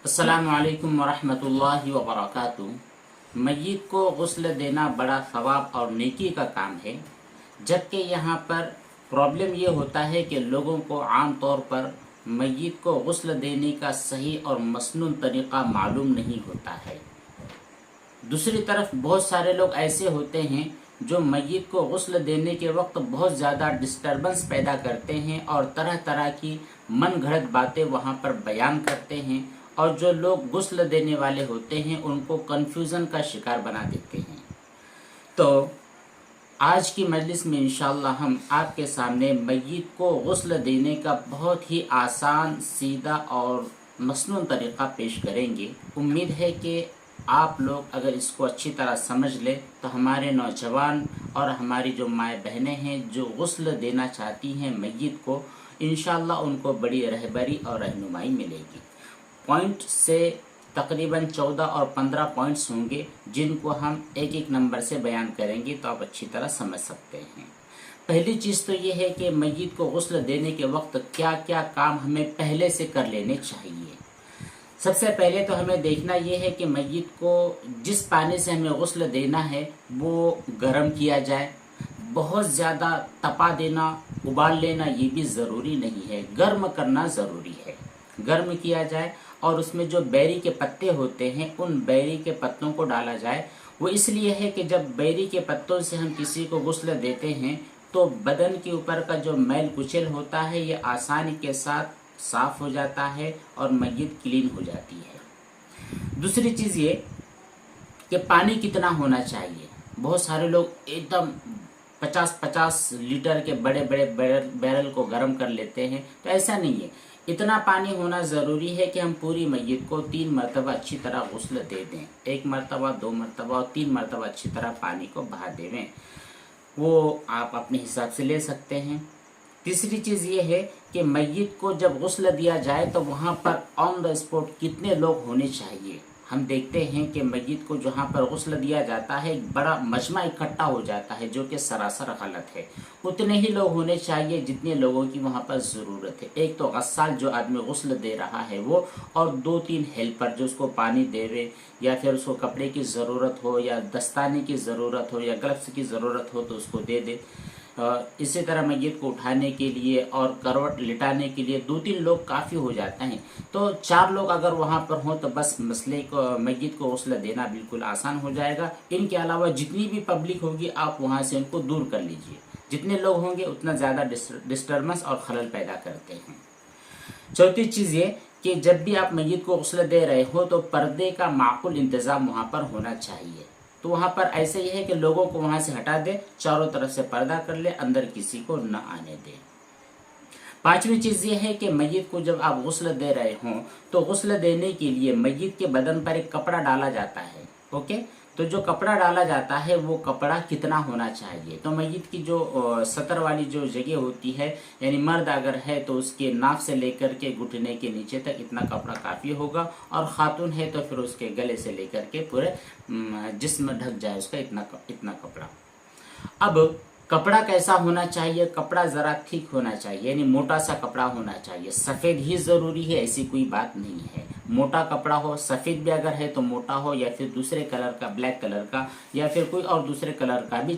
अस्सलामु अलैकुम वरहमतुल्लाहि वबरकातुहू। मय्यत को गुस्ल देना बड़ा सवाब और नेकी का काम है, जबकि यहाँ पर प्रॉब्लम ये होता है कि लोगों को आम तौर पर मय्यत को गुस्ल देने का सही और मसनून तरीक़ा मालूम नहीं होता है। दूसरी तरफ बहुत सारे लोग ऐसे होते हैं जो मय्यत को गुस्ल देने के वक्त बहुत ज़्यादा डिस्टर्बेंस पैदा करते हैं और तरह तरह की मन घड़त बातें वहाँ पर बयान करते हैं, और जो लोग गुस्ल देने वाले होते हैं उनको कन्फ्यूज़न का शिकार बना देते हैं। तो आज की मजलिस में इंशाअल्लाह हम आपके सामने मय्यत को गुस्ल देने का बहुत ही आसान, सीधा और मसनून तरीक़ा पेश करेंगे। उम्मीद है कि आप लोग अगर इसको अच्छी तरह समझ लें तो हमारे नौजवान और हमारी जो माएँ बहनें हैं जो गुस्ल देना चाहती हैं मय्यत को, इंशाअल्लाह उनको बड़ी रहबरी और रहनुमाई मिलेगी। पॉइंट से तकरीबन 14 और 15 पॉइंट्स होंगे जिनको हम एक एक नंबर से बयान करेंगे तो आप अच्छी तरह समझ सकते हैं। पहली चीज़ तो ये है कि मय्यत को गुस्ल देने के वक्त क्या क्या काम हमें पहले से कर लेने चाहिए। सबसे पहले तो हमें देखना ये है कि मय्यत को जिस पानी से हमें गुस्ल देना है वो गर्म किया जाए। बहुत ज़्यादा तपा देना, उबाल लेना ये भी ज़रूरी नहीं है, गर्म करना ज़रूरी है। गर्म किया जाए और उसमें जो बैरी के पत्ते होते हैं उन बैरी के पत्तों को डाला जाए। वो इसलिए है कि जब बैरी के पत्तों से हम किसी को गुस्ल देते हैं तो बदन के ऊपर का जो मैल कुचल होता है ये आसानी के साथ साफ हो जाता है और मय्यत क्लीन हो जाती है। दूसरी चीज़ ये कि पानी कितना होना चाहिए। बहुत सारे लोग एकदम 50-50 लीटर के बड़े बड़े बैरल को गर्म कर लेते हैं, तो ऐसा नहीं है। इतना पानी होना ज़रूरी है कि हम पूरी मय्यत को 3 मरतबा अच्छी तरह गुस्ल दे दें। 1 मरतबा, 2 मरतबा और 3 मरतबा अच्छी तरह पानी को बहा देवें। वो आप अपने हिसाब से ले सकते हैं। तीसरी चीज़ ये है कि मय्यत को जब गुस्ल दिया जाए तो वहाँ पर ऑन द स्पॉट कितने लोग होने चाहिए। हम देखते हैं कि मय्यत को जहाँ पर गुस्ल दिया जाता है एक बड़ा मजमा इकट्ठा हो जाता है, जो कि सरासर गलत है। उतने ही लोग होने चाहिए जितने लोगों की वहाँ पर ज़रूरत है। एक तो गस्साल जो आदमी गुस्ल दे रहा है वो, और 2-3 हेल्पर जो उसको पानी देवे, या फिर उसको कपड़े की ज़रूरत हो या दस्ताने की ज़रूरत हो या ग्लव्स की ज़रूरत हो तो उसको दे दे। इसी तरह मय्यत को उठाने के लिए और करवट लिटाने के लिए 2-3 लोग काफ़ी हो जाते हैं। तो 4 लोग अगर वहाँ पर हों तो बस मसले को मय्यत को गुस्ल देना बिल्कुल आसान हो जाएगा। इनके अलावा जितनी भी पब्लिक होगी आप वहाँ से उनको दूर कर लीजिए। जितने लोग होंगे उतना ज़्यादा डिस्टर्बेंस और खलल पैदा करते हैं। चौथी चीज़ ये कि जब भी आप मय्यत को गुस्ल दे रहे हो तो पर्दे का माकूल इंतज़ाम वहाँ पर होना चाहिए। तो वहाँ पर ऐसे ही है कि लोगों को वहाँ से हटा दे, चारों तरफ से पर्दा कर ले, अंदर किसी को न आने दे। पांचवी चीज़ ये है कि मय्यत को जब आप गुस्ल दे रहे हों तो गुस्ल देने के लिए मय्यत के बदन पर एक कपड़ा डाला जाता है। ओके, तो जो कपड़ा डाला जाता है वो कपड़ा कितना होना चाहिए। तो मय्यत की जो सतर वाली जो जगह होती है, यानी मर्द अगर है तो उसके नाक से लेकर के घुटने के नीचे तक इतना कपड़ा काफ़ी होगा, और ख़ातून है तो फिर उसके गले से लेकर के पूरे जिस्म ढक जाए उसका इतना कपड़ा। अब कपड़ा कैसा होना चाहिए। कपड़ा ज़रा ठीक होना चाहिए, यानी मोटा सा कपड़ा होना चाहिए। सफ़ेद ही ज़रूरी है ऐसी कोई बात नहीं है। मोटा कपड़ा हो, सफ़ेद भी अगर है तो मोटा हो, या फिर दूसरे कलर का, ब्लैक कलर का, या फिर कोई और दूसरे कलर का भी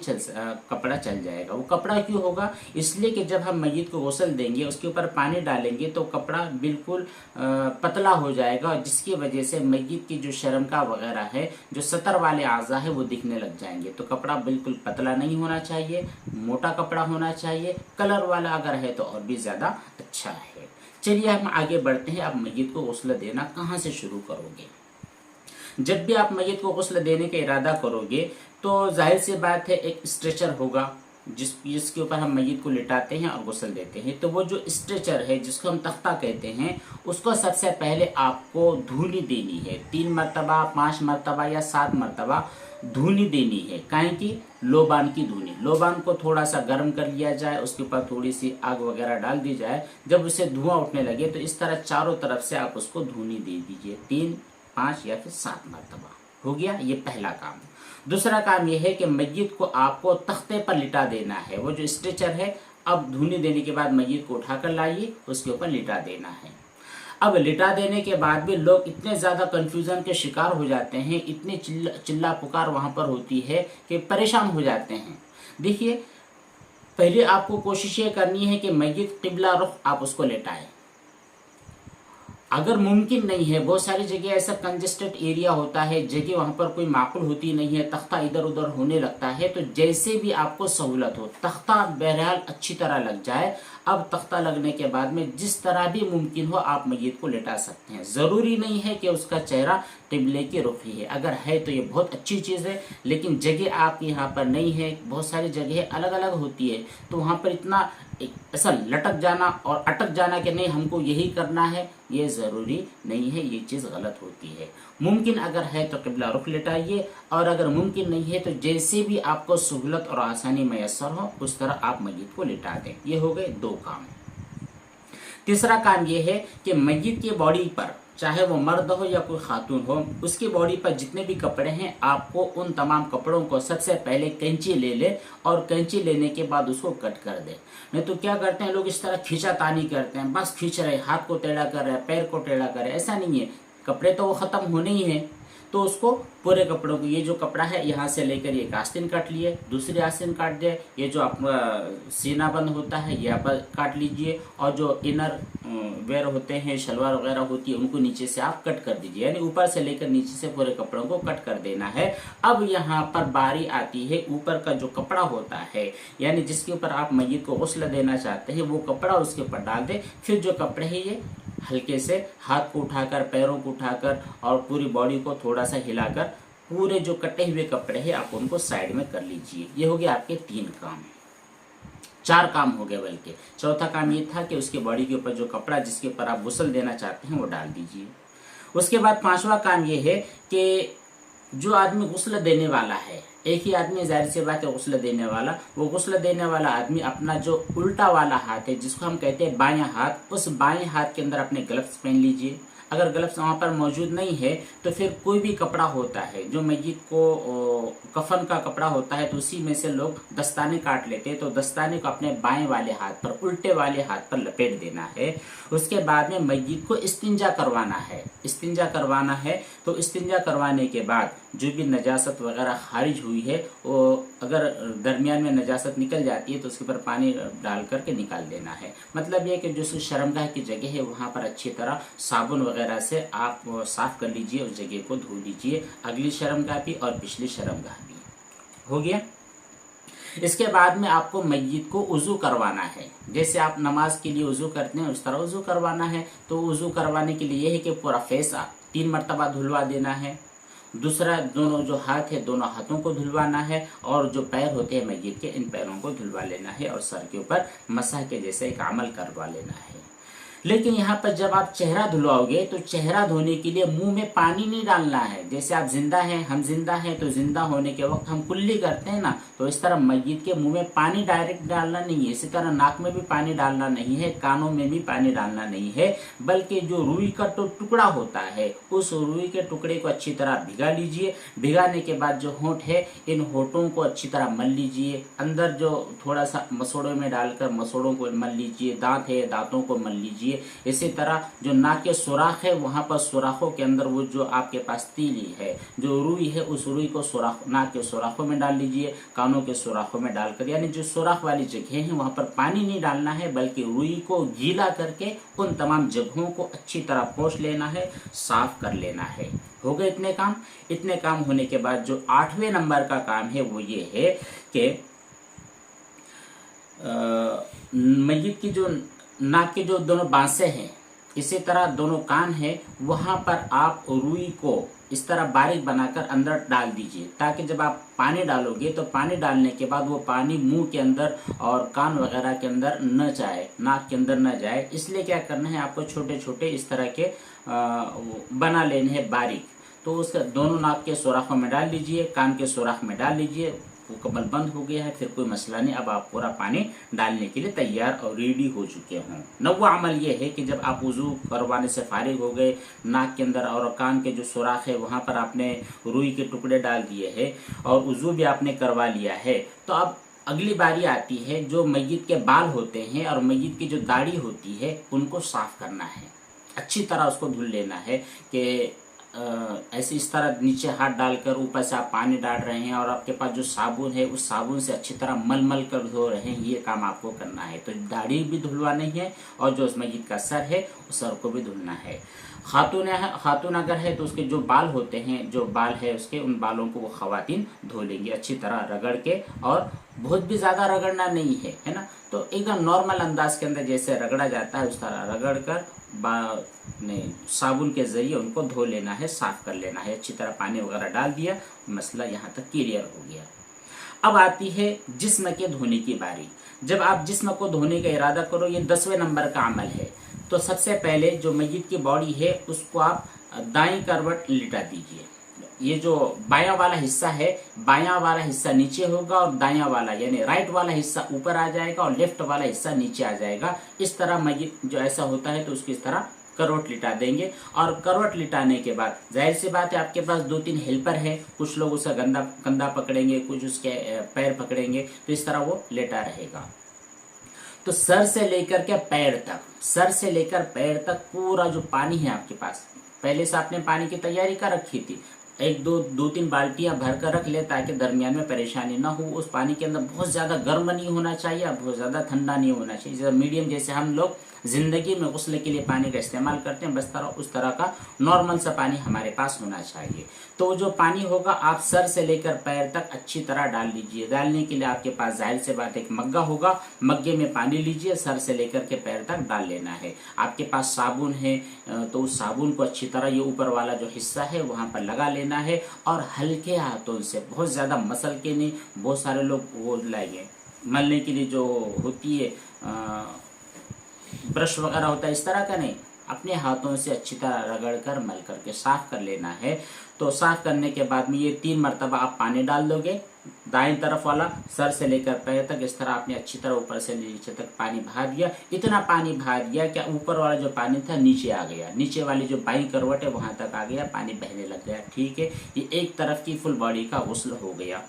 कपड़ा चल जाएगा। वो कपड़ा क्यों होगा, इसलिए कि जब हम मय्यत को गुस्ल देंगे उसके ऊपर पानी डालेंगे तो कपड़ा बिल्कुल पतला हो जाएगा, जिसकी वजह से मय्यत की जो शर्मगा वगैरह है, जो सतर वाले आज़ा है वो दिखने लग जाएंगे। तो कपड़ा बिल्कुल पतला नहीं होना चाहिए, मोटा कपड़ा होना चाहिए। कलर वाला अगर है तो और भी ज़्यादा अच्छा है। चलिए हम आगे बढ़ते हैं। आप मय्यत को गुस्ल देना कहाँ से शुरू करोगे। जब भी आप मय्यत को गुस्ल देने का इरादा करोगे तो जाहिर सी बात है एक स्ट्रेचर होगा जिसके ऊपर हम मय्यत को लिटाते हैं और गुस्ल देते हैं। तो वो जो स्ट्रेचर है जिसको हम तख्ता कहते हैं, उसको सबसे पहले आपको धूनी देनी है। 3 मरतबा, 5 मरतबा या 7 मरतबा धूनी देनी है। काहे की लोबान की धूनी। लोबान को थोड़ा सा गर्म कर लिया जाए, उसके ऊपर थोड़ी सी आग वगैरह डाल दी जाए। जब उसे धुआं उठने लगे तो इस तरह चारों तरफ से आप उसको धूनी दे दीजिए। 3, 5 या फिर 7 मरतबा। हो गया ये पहला काम। दूसरा काम यह है कि मय्यत को आपको तख्ते पर लिटा देना है। वो जो स्ट्रेचर है, अब धूनी देने के बाद मय्यत को उठाकर लाइए, उसके ऊपर लिटा देना है। अब लिटा देने के बाद भी लोग इतने ज़्यादा कन्फ्यूज़न के शिकार हो जाते हैं, इतनी चिल्ला पुकार वहाँ पर होती है कि परेशान हो जाते हैं। देखिए, पहले आपको कोशिश ये करनी है कि मस्जिद किबला रुख आप उसको लेटाएं। अगर मुमकिन नहीं है, बहुत सारी जगह ऐसा कंजेस्टेड एरिया होता है, जगह वहाँ पर कोई माकूल होती नहीं है, तख्ता इधर उधर होने लगता है, तो जैसे भी आपको सहूलत हो तख्ता बहरहाल अच्छी तरह लग जाए। अब तख्ता लगने के बाद में जिस तरह भी मुमकिन हो आप मस्जिद को लेटा सकते हैं। ज़रूरी नहीं है कि उसका चेहरा किबले की रुख ही है, अगर है तो ये बहुत अच्छी चीज़ है, लेकिन जगह आपके यहाँ पर नहीं है, बहुत सारी जगह अलग अलग होती है, तो वहाँ पर इतना ऐसा लटक जाना और अटक जाना कि नहीं हमको यही करना है, ये ज़रूरी नहीं है, ये चीज़ गलत होती है। मुमकिन अगर है तो किबला रुख लेटाइए, और अगर मुमकिन नहीं है तो जैसे भी आपको सहूलत और आसानी मैसर हो उस तरह आप मस्जिद को लेटा दें। ये हो गए 2 काम। तीसरा काम ये है कि मस्जिद की बॉडी पर, चाहे वो मर्द हो या कोई खातून हो, उसकी बॉडी पर जितने भी कपड़े हैं आपको उन तमाम कपड़ों को सबसे पहले कैंची ले ले, और कैंची लेने के बाद उसको कट कर दे। नहीं तो क्या करते हैं लोग, इस तरह खींचातानी करते हैं, बस खींच रहे, हाथ को टेढ़ा कर रहे, पैर को टेढ़ा कर रहे। ऐसा नहीं है, कपड़े तो वो ख़त्म होने ही हैं, तो उसको पूरे कपड़ों को, ये जो कपड़ा है यहाँ से लेकर ये आस्तीन काट लिए, दूसरी आस्तीन काट दे, ये जो आपका सीना बंद होता है यहाँ पर काट लीजिए, और जो इनर वेयर होते हैं, शलवार वगैरह होती है, उनको नीचे से आप कट कर दीजिए, यानी ऊपर से लेकर नीचे से पूरे कपड़ों को कट कर देना है। अब यहाँ पर बारी आती है ऊपर का जो कपड़ा होता है, यानी जिसके ऊपर आप मस्जिद को गुस्ल देना चाहते हैं, वो कपड़ा उसके ऊपर डाल दे। फिर जो कपड़े हैं ये हल्के से हाथ को उठाकर, पैरों को उठाकर और पूरी बॉडी को थोड़ा सा हिलाकर पूरे जो कटे हुए कपड़े हैं आप उनको साइड में कर लीजिए। ये हो गए आपके 3 काम, 4 काम हो गए बल्कि। चौथा काम ये था कि उसके बॉडी के ऊपर जो कपड़ा जिसके ऊपर आप गुस्ल देना चाहते हैं वो डाल दीजिए। उसके बाद 5वां काम ये है कि जो आदमी गुस्ल देने वाला है, एक ही आदमी, जाहिर सी बात है गुस्ल देने वाला, वो गुस्ल देने वाला आदमी अपना जो उल्टा वाला हाथ है जिसको हम कहते हैं बायां हाथ, उस बाएं हाथ के अंदर अपने ग्लव्स पहन लीजिए। अगर ग्लव्स वहाँ पर मौजूद नहीं है तो फिर कोई भी कपड़ा होता है जो मस्जिद को कफन का कपड़ा होता है, तो उसी में से लोग दस्ताने काट लेते हैं, तो दस्ताने को अपने बाएं वाले हाथ पर, उल्टे वाले हाथ पर लपेट देना है। उसके बाद में मस्जिद को इस्तिंजा करवाना है। इस्तिंजा करवाना है तो इस्तिंजा करवाने के बाद जो भी नजासत वगैरह खारिज हुई है, वो अगर दरमियान में नजासत निकल जाती है तो उसके ऊपर पानी डाल करके निकाल देना है। मतलब ये कि जो शर्मगाह की जगह है वहाँ पर अच्छी तरह साबुन वगैरह से आप साफ कर लीजिए, उस जगह को धो लीजिए, अगली शर्मगाह भी और पिछली शर्मगाह भी। हो गया। इसके बाद में आपको मस्जिद को उजू करवाना है। जैसे आप नमाज के लिए उजू करते हैं उस तरह उजू करवाना है। तो उजू करवाने के लिए यह है कि पूरा फेस 3 मरतबा धुलवा देना है। दूसरा, दोनों जो हाथ है दोनों हाथों को धुलवाना है, और जो पैर होते हैं मस्जिद के इन पैरों को धुलवा लेना है, और सर के ऊपर मसह के जैसे एक अमल करवा लेना है। लेकिन यहाँ पर जब आप चेहरा धुलवाओगे तो चेहरा धोने के लिए मुंह में पानी नहीं डालना है। जैसे आप जिंदा हैं, हम जिंदा हैं, तो जिंदा होने के वक्त हम कुल्ली करते हैं ना, तो इस तरह मस्जिद के मुंह में पानी डायरेक्ट डालना नहीं है। इसी तरह नाक में भी पानी डालना नहीं है, कानों में भी पानी डालना नहीं है, बल्कि जो रुई का टुकड़ा होता है उस रुई के टुकड़े को अच्छी तरह भिगा लीजिए। भिगाने के बाद जो होंठ है, इन होठों को अच्छी तरह मल लीजिए। अंदर जो थोड़ा सा मसोड़ों में डालकर मसोड़ों को मल लीजिए। दांत है, दांतों को मल लीजिए। इसी तरह जो नाक के सुराख है वहां पर सुराखों के अंदर वो जो आपके पास तीली है, जो रुई है, उस रुई को नाक के सुराखों में डाल लीजिए, कानों के सुराखों में डालकर, यानी जो सुराख वाली जगह है वहां पर पानी नहीं डालना है, बल्कि रुई को गीला करके उन तमाम जगहों को अच्छी तरह पोंछ लेना है, साफ कर लेना है। हो गए इतने काम। इतने काम होने के बाद जो 8वें नंबर का काम है वो ये है कि मस्जिद की जो नाक के जो दोनों बांसे हैं, इसी तरह दोनों कान है, वहां पर आप रुई को इस तरह बारीक बनाकर अंदर डाल दीजिए, ताकि जब आप पानी डालोगे तो पानी डालने के बाद वो पानी मुंह के अंदर और कान वगैरह के अंदर न जाए, नाक के अंदर न जाए। इसलिए क्या करना है, आपको छोटे छोटे इस तरह के बना लेने हैं बारीक। तो उसका दोनों नाक के सुराखों में डाल लीजिए, कान के सुराख में डाल लीजिए। वो कमल बंद हो गया है, फिर कोई मसला नहीं। अब आप पूरा पानी डालने के लिए तैयार और रेडी हो चुके हों। 9वां अमल ये है कि जब आप वुजू करवाने से फारिग हो गए, नाक के अंदर और कान के जो सुराख है वहाँ पर आपने रुई के टुकड़े डाल दिए हैं और वुजू भी आपने करवा लिया है, तो अब अगली बारी आती है जो मस्जिद के बाल होते हैं और मस्जिद की जो दाढ़ी होती है उनको साफ करना है। अच्छी तरह उसको धुल लेना है कि ऐसे इस तरह नीचे हाथ डालकर ऊपर से आप पानी डाल रहे हैं और आपके पास जो साबुन है उस साबुन से अच्छी तरह मल मल कर धो रहे हैं, ये काम आपको करना है। तो दाढ़ी भी धुलवानी है और जो उस मय्यत का सर है उस सर को भी धुलना है। खातून अगर है तो उसके जो बाल होते हैं, जो बाल है उसके, उन बालों को वो खवातीन धो लेंगी अच्छी तरह रगड़ के, और बहुत भी ज्यादा रगड़ना नहीं है ना, तो एकदम नॉर्मल अंदाज के अंदर जैसे रगड़ा जाता है उस तरह रगड़ कर साबुन के जरिए उनको धो लेना है, साफ कर लेना है। अच्छी तरह पानी वगैरह डाल दिया, मसला यहाँ तक क्लियर हो गया। अब आती है जिस्म के धोने की बारी। जब आप जिस्म को धोने का इरादा करो, ये 10वें नंबर का अमल है। तो सबसे पहले जो मय्यत की बॉडी है उसको आप दाएं करवट लिटा दीजिए। ये जो बायां वाला हिस्सा है, बायां वाला हिस्सा नीचे होगा और दायां वाला यानी राइट वाला हिस्सा ऊपर आ जाएगा और लेफ्ट वाला हिस्सा नीचे आ जाएगा। इस तरह मय्यत जो ऐसा होता है तो उसकी इस तरह करवट लिटा देंगे। और करवट लिटाने के बाद जाहिर सी बात है आपके पास 2-3 हेल्पर है, कुछ लोग उसका कंधा पकड़ेंगे, कुछ उसके पैर पकड़ेंगे, तो इस तरह वो लेटा रहेगा। तो सर से लेकर के पैर तक, सर से लेकर पैर तक पूरा जो पानी है आपके पास, पहले से आपने पानी की तैयारी कर रखी थी, 1-2-3 बाल्टियां भर कर रख ले ताकि दरमियान में परेशानी ना हो। उस पानी के अंदर बहुत ज्यादा गर्म नहीं होना चाहिए, बहुत ज्यादा ठंडा नहीं होना चाहिए, मीडियम, जैसे हम लोग जिंदगी में गुस्ल के लिए पानी का इस्तेमाल करते हैं, बस उस तरह का नॉर्मल सा पानी हमारे पास होना चाहिए। तो जो पानी होगा आप सर से लेकर पैर तक अच्छी तरह डाल लीजिए। डालने के लिए आपके पास जाहिर से बात एक मग्गा होगा, मग्गे में पानी लीजिए, सर से लेकर के पैर तक डाल लेना है। आपके पास साबुन है तो उस साबुन को अच्छी तरह ये ऊपर वाला जो हिस्सा है वहां पर लगा लेना है और हल्के हाथों से, बहुत ज्यादा मसल के नहीं, बहुत सारे लोग वो लाएंगे मलने के लिए जो होती है ब्रश वगैरह होता है, इस तरह का नहीं, अपने हाथों से अच्छी तरह रगड़ कर मल करके साफ कर लेना है। तो साफ करने के बाद में ये 3 मरतबा आप पानी डाल दोगे, दाएं तरफ वाला सर से लेकर पैर तक, इस तरह आपने अच्छी तरह ऊपर से नीचे तक पानी बहा दिया। इतना पानी बहा दिया कि ऊपर वाला जो पानी था नीचे आ गया, नीचे वाली जो बाईं करवट है वहां तक आ गया, पानी बहने लग गया। ठीक है, ये एक तरफ की फुल बॉडी का गुस्ल हो गया।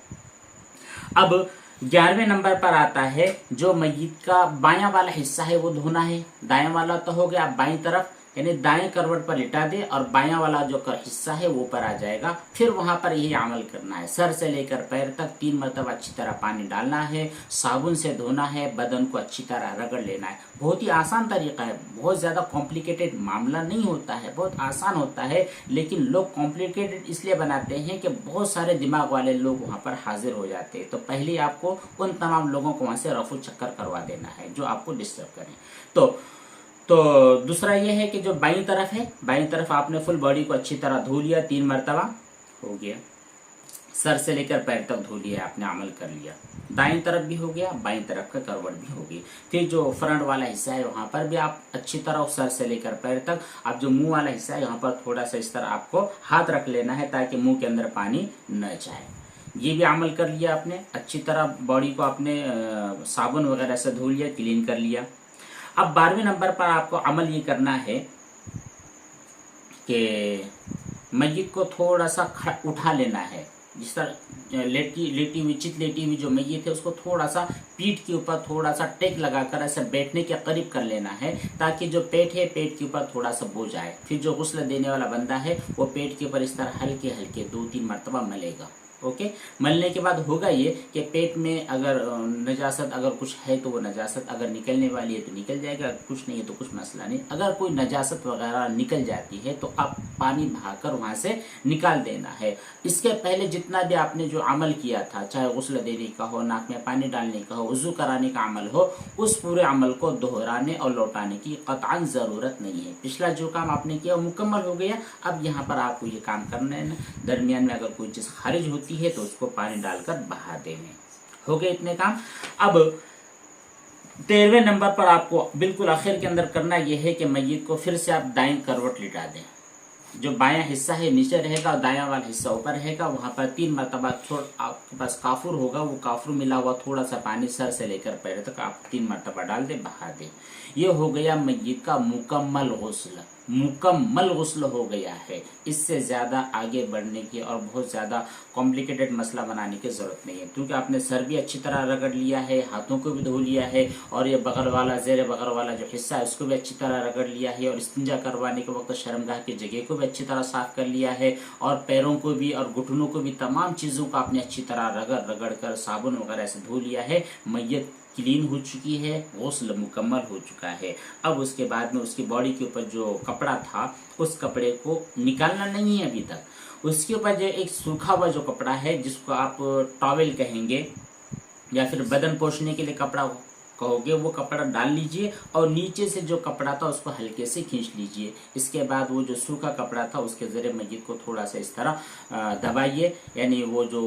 अब 11वें नंबर पर आता है जो मय्यत का बायां वाला हिस्सा है वो धोना है। दायां वाला तो हो गया, बाईं तरफ यानी दाएं करवट पर लिटा दे और बायां वाला जो हिस्सा है वो ऊपर आ जाएगा। फिर वहां पर यही अमल करना है, सर से लेकर पैर तक 3 मरतबा अच्छी तरह पानी डालना है, साबुन से धोना है, बदन को अच्छी तरह रगड़ लेना है। बहुत ही आसान तरीका है, बहुत ज्यादा कॉम्प्लिकेटेड मामला नहीं होता है, बहुत आसान होता है, लेकिन लोग कॉम्प्लिकेटेड इसलिए बनाते हैं कि बहुत सारे दिमाग वाले लोग वहां पर हाजिर हो जाते हैं। तो पहले आपको उन तमाम लोगों को वहां से रफू चक्कर करवा देना है जो आपको डिस्टर्ब करें। तो दूसरा ये है कि जो बाईं तरफ है, बाईं तरफ आपने फुल बॉडी को अच्छी तरह धो लिया, 3 मरतबा हो गया, सर से लेकर पैर तक धो लिया, आपने अमल कर लिया। दाईं तरफ भी हो गया, बाईं तरफ का करवट भी हो गई। फिर जो फ्रंट वाला हिस्सा है वहां पर भी आप अच्छी तरह सर से लेकर पैर तक, अब जो मुंह वाला हिस्सा है यहाँ पर थोड़ा सा इस तरह आपको हाथ रख लेना है ताकि मुंह के अंदर पानी न जाए। ये भी अमल कर लिया आपने, अच्छी तरह बॉडी को आपने साबुन वगैरह से धो लिया, क्लीन कर लिया। अब 12वें नंबर पर आपको अमल ये करना है कि मय्यत को थोड़ा सा उठा लेना है। जिस तरह लेटी हुई जो मय्यत है उसको थोड़ा सा पीठ के ऊपर थोड़ा सा टेक लगाकर ऐसे बैठने के करीब कर लेना है ताकि जो पेट है पेट के ऊपर थोड़ा सा बोझ आए। फिर जो गुस्ल देने वाला बंदा है वो पेट के ऊपर इस तरह हल्के हल्के 2-3 मरतबा मलेगा। ओके, मलने के बाद होगा ये कि पेट में अगर नजासत अगर कुछ है तो वो नजासत अगर निकलने वाली है तो निकल जाएगा, अगर कुछ नहीं है तो कुछ मसला नहीं। अगर कोई नजासत वगैरह निकल जाती है तो आप पानी बहाकर वहां से निकाल देना है। इसके पहले जितना भी आपने जो अमल किया था, चाहे गुस्ल देने का हो, नाक में पानी डालने का हो, वुजू कराने का अमल हो, उस पूरे अमल को दोहराने और लौटाने की कतई जरूरत नहीं है। पिछला जो काम आपने किया वो मुकम्मल हो गया, अब यहाँ पर आपको ये काम करना है। दरमियान में अगर कोई चीज खारिज होती है तो उसको पानी डालकर बहा देने। हो गए इतने काम। अब 13वें नंबर पर आपको बिल्कुल आखिर के अंदर करना यह है कि मय्यत को फिर से आप दाएं करवट लिटा दें। जो बायां हिस्सा है नीचे रहेगा और दायां वाला हिस्सा ऊपर रहेगा। वहां पर 3 मरतबा आपके पास काफूर होगा, वो काफूर मिला हुआ थोड़ा सा पानी सर से लेकर पैर तक आप 3 मरतबा डाल दे, बहा दे। ये हो गया मय्यत का मुकम्मल गुस्ल। मुकम्मल गुस्ल हो गया है। इससे ज़्यादा आगे बढ़ने की और बहुत ज़्यादा कॉम्प्लिकेटेड मसला बनाने की ज़रूरत नहीं है, क्योंकि आपने सर भी अच्छी तरह रगड़ लिया है, हाथों को भी धो लिया है, और ये बगल वाला ज़ेर बगल वाला जो हिस्सा है उसको भी अच्छी तरह रगड़ लिया है, और इस्तिंजा करवाने के वक्त शर्मगाह की जगह को भी अच्छी तरह साफ कर लिया है, और पैरों को भी और घुटनों को भी, तमाम चीज़ों को आपने अच्छी तरह रगड़ रगड़ कर साबुन वगैरह से धो लिया है। मैयत क्लीन हो चुकी है, गुस्ल मुकम्मल हो चुका है। अब उसके बाद में उसकी बॉडी के ऊपर जो कपड़ा था उस कपड़े को निकालना नहीं है अभी तक। उसके ऊपर जो एक सूखा हुआ जो कपड़ा है, जिसको आप टॉवेल कहेंगे या फिर बदन पोंछने के लिए कपड़ा कहोगे, वो कपड़ा डाल लीजिए और नीचे से जो कपड़ा था उसको हल्के से खींच लीजिए। इसके बाद वो जो सूखा कपड़ा था उसके ज़रिए मैयत को थोड़ा सा इस तरह दबाइए, यानी वो जो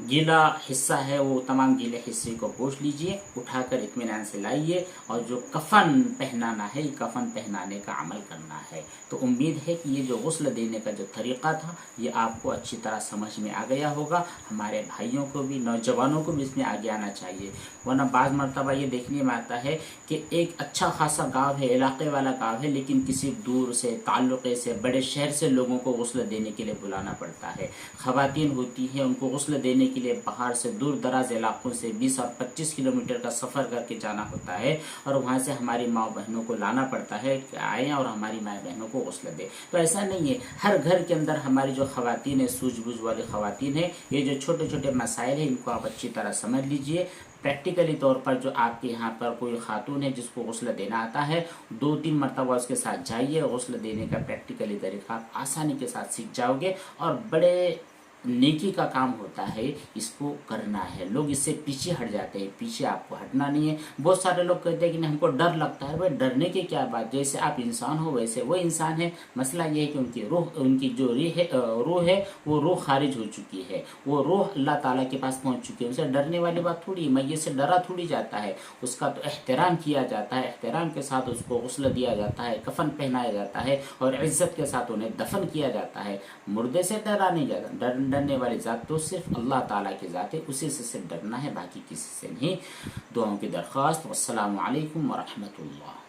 गीला हिस्सा है वो तमाम गीले हिस्से को पोंछ लीजिए, उठाकर इत्मीनान से लाइए, और जो कफन पहनाना है, कफन पहनाने का अमल करना है। तो उम्मीद है कि ये जो गुस्ल देने का जो तरीक़ा था ये आपको अच्छी तरह समझ में आ गया होगा। हमारे भाइयों को भी, नौजवानों को भी इसमें आगे आना चाहिए, वरना बाज़ मरतबा ये देखने में आता है कि एक अच्छा खासा गांव है, इलाके वाला गांव है, लेकिन किसी दूर से ताल्लुक़े से बड़े शहर से लोगों को गुस्ल देने के लिए बुलाना पड़ता है। ख़वातीन होती हैं, उनको गुस्ल देने के लिए बाहर से दूर दराज इलाकों से 20 और 25 किलोमीटर का सफ़र करके जाना होता है, और वहाँ से हमारी माँ बहनों को लाना पड़ता है कि आएँ और हमारी माँ बहनों को गुस्ल दे। तो ऐसा नहीं है, हर घर के अंदर हमारी जो ख़वातीन है, सूझबूझ वाली ख़वातीन है, ये जो छोटे छोटे मसाइल हैं इनको आप अच्छी तरह समझ लीजिए। प्रैक्टिकली तौर पर जो आपके यहाँ पर कोई खातून है जिसको गुस्ल देना आता है, 2-3 मरतबा उसके साथ जाइए, गुस्ल देने का प्रैक्टिकली तरीका आप आसानी के साथ सीख जाओगे, और बड़े नेकी का काम होता है, इसको करना है। लोग इससे पीछे हट जाते हैं, पीछे आपको हटना नहीं है। बहुत सारे लोग कहते हैं कि नहीं हमको डर लगता है। भाई डरने की क्या बात, जैसे आप इंसान हो वैसे वो इंसान है। मसला ये है कि उनकी रूह, उनकी जो रूह है वो रूह खारिज हो चुकी है, वो रूह अल्लाह ताला के पास पहुंच चुकी है। उसे डरने वाली बात थोड़ी, मैयत से डरा थोड़ी जाता है, उसका तो एहतराम किया जाता है, एहतराम के साथ उसको गुस्ल दिया जाता है, कफन पहनाया जाता है, और इज्जत के साथ उन्हें दफन किया जाता है। मुर्दे से डरा नहीं जाता, डरने वाली ज़ात तो सिर्फ अल्लाह ताला की ज़ात है, उसी से सिर्फ डरना है, बाकी किसी से नहीं। दुआओं की दरख्वास्त। वस्सलामु अलैकुम व रहमतुल्लाह।